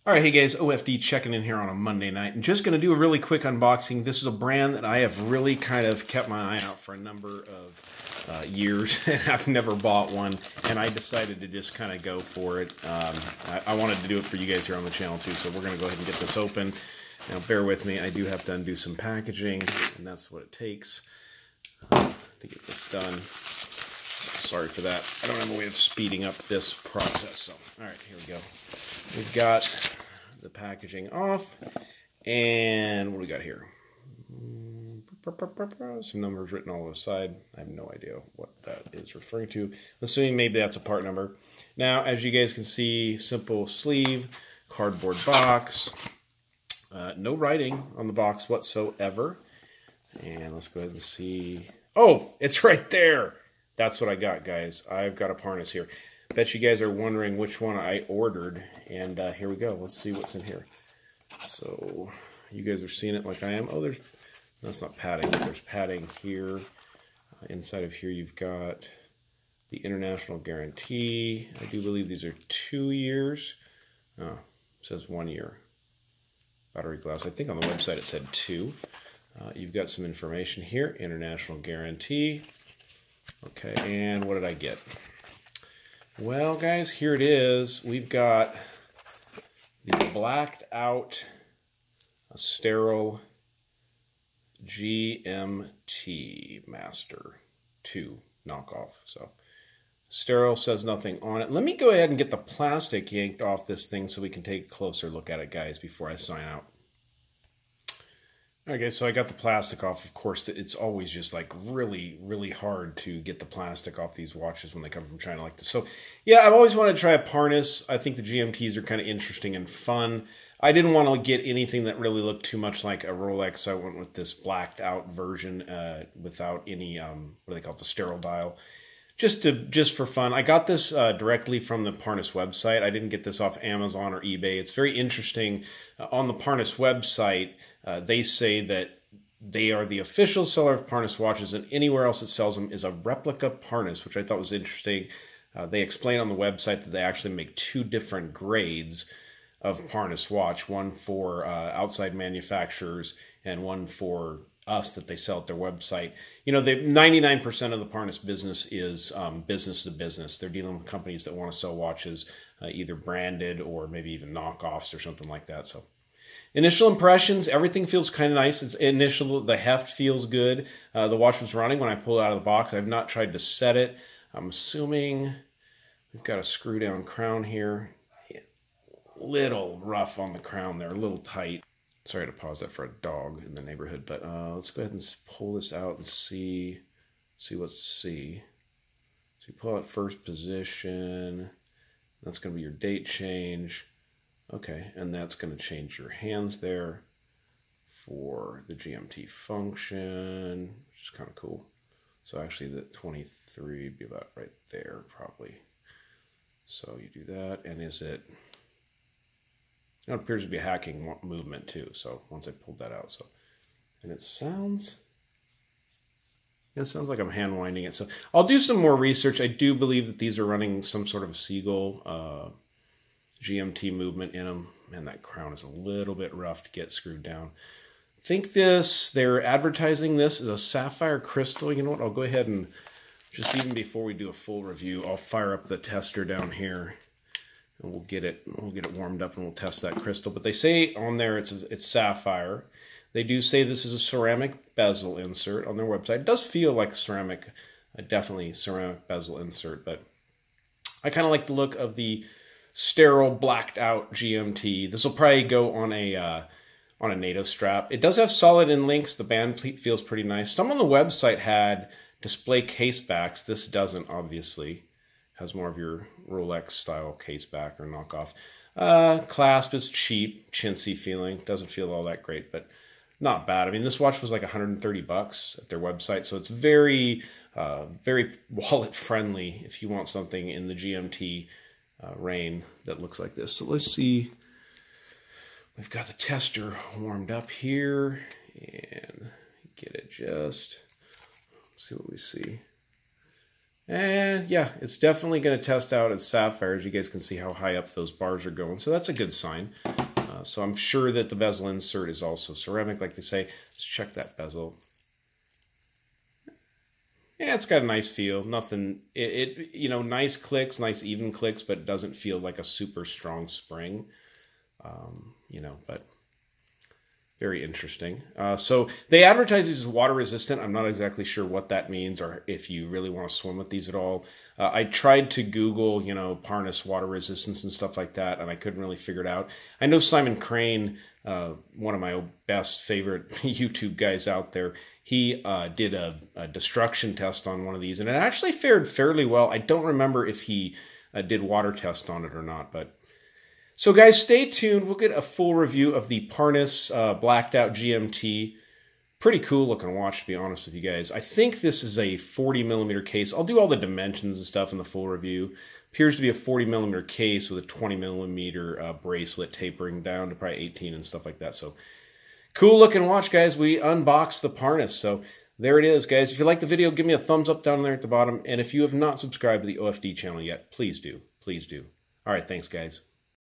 All right, hey guys, OFD checking in here on a Monday night. And just going to do a really quick unboxing. This is a brand that I have really kind of kept my eye out for a number of years, and I've never bought one, and I decided to just kind of go for it. I wanted to do it for you guys here on the channel too, so we're going to go ahead and get this open. Now, bear with me, I do have to undo some packaging, and that's what it takes to get this done. So sorry for that. I don't have a way of speeding up this process, so all right, here we go. We've got the packaging off, and what do we got here? Some numbers written all on the side. I have no idea what that is referring to. Assuming maybe that's a part number. Now, as you guys can see, simple sleeve, cardboard box, no writing on the box whatsoever. And let's go ahead and see. Oh, it's right there. That's what I got, guys. I've got a PARNIS here. Bet you guys are wondering which one I ordered, and here we go. Let's see what's in here. So you guys are seeing it like I am. Oh, that's not padding. There's padding here. Inside of here, you've got the international guarantee. I do believe these are 2 years. Oh, it says 1 year. Battery glass. I think on the website it said 2. You've got some information here. International guarantee. Okay, and what did I get? Well, guys, here it is. We've got the blacked out sterile GMT Master 2 knockoff. So sterile says nothing on it. Let me go ahead and get the plastic yanked off this thing so we can take a closer look at it, guys, before I sign out. Okay, so I got the plastic off. Of course, it's always just like really, really hard to get the plastic off these watches when they come from China like this. So, yeah, I've always wanted to try a PARNIS. I think the GMTs are kind of interesting and fun. I didn't want to get anything that really looked too much like a Rolex. I went with this blacked out version without any, what do they call it, the sterile dial. Just for fun. I got this directly from the PARNIS website. I didn't get this off Amazon or eBay. It's very interesting. On the PARNIS website, they say that they are the official seller of PARNIS watches, and anywhere else that sells them is a replica PARNIS, which I thought was interesting. They explain on the website that they actually make 2 different grades of PARNIS watch, one for outside manufacturers and one for us that they sell at their website. You know, 99% of the PARNIS business is business to business. They're dealing with companies that want to sell watches, either branded or maybe even knockoffs or something like that. So initial impressions, everything feels kind of nice. The heft feels good. The watch was running when I pulled it out of the box. I've not tried to set it. I'm assuming we've got a screw down crown here. Little rough on the crown there, a little tight. Sorry to pause that for a dog in the neighborhood, but let's go ahead and pull this out and see what's to see. So you pull out first position. That's going to be your date change. Okay, and that's going to change your hands there for the GMT function, which is kind of cool. So actually the 23 would be about right there probably. So you do that, and is it... It appears to be a hacking movement too. So once I pulled that out, and it sounds like I'm hand winding it. So I'll do some more research. I do believe that these are running some sort of a Seagull GMT movement in them. Man, that crown is a little bit rough to get screwed down. I think they're advertising this as a sapphire crystal. You know what? I'll go ahead and just even before we do a full review, I'll fire up the tester down here. And we'll get it warmed up and we'll test that crystal. But they say on there it's sapphire. They do say this is a ceramic bezel insert on their website. It does feel like ceramic, definitely ceramic bezel insert, but I kind of like the look of the sterile blacked out GMT. This will probably go on a NATO strap. It does have solid in links. The band pleat feels pretty nice. Some on the website had display case backs. This doesn't, obviously. Has more of your Rolex style case back or knockoff. Clasp is cheap, chintzy feeling. Doesn't feel all that great, but not bad. I mean, this watch was like $130 at their website, so it's very, very wallet friendly if you want something in the GMT reign that looks like this. So let's see. We've got the tester warmed up here, and get it just. Let's see what we see. And yeah, it's definitely going to test out as sapphire. As you guys can see how high up those bars are going. So that's a good sign. So I'm sure that the bezel insert is also ceramic, like they say. Let's check that bezel. Yeah, it's got a nice feel. Nothing, you know, nice clicks, nice even clicks, but it doesn't feel like a super strong spring. You know, but very interesting. So they advertise these as water resistant. I'm not exactly sure what that means or if you really want to swim with these at all. I tried to Google, you know, Parnis water resistance and stuff like that, and I couldn't really figure it out. I know Simon Crane, one of my best favorite YouTube guys out there, he did a destruction test on one of these, and it actually fared fairly well. I don't remember if he did water test on it or not, but so guys, stay tuned. We'll get a full review of the Parnis Blackout GMT. Pretty cool looking watch, to be honest with you guys. I think this is a 40mm case. I'll do all the dimensions and stuff in the full review. Appears to be a 40mm case with a 20mm bracelet tapering down to probably 18 and stuff like that. So cool looking watch, guys. We unboxed the Parnis. So there it is, guys. If you like the video, give me a thumbs up down there at the bottom. And if you have not subscribed to the OFD channel yet, please do. Please do. All right, thanks, guys.